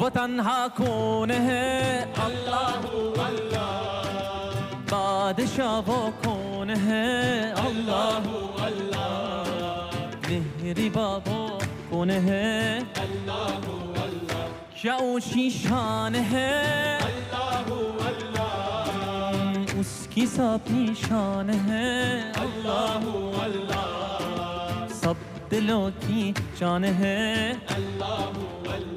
वो तन्हा कौन है? अल्लाह अल्लाह। बादशाह वो कौन है? अल्लाह अल्लाह। मेहरबा वो कौन है? अल्लाह अल्लाह। क्या ऊंची शान है? अल्लाह अल्लाह। उसकी सब निशान है? अल्लाह अल्लाह। सब दिलों की जान है? अल्लाह अल्लाह।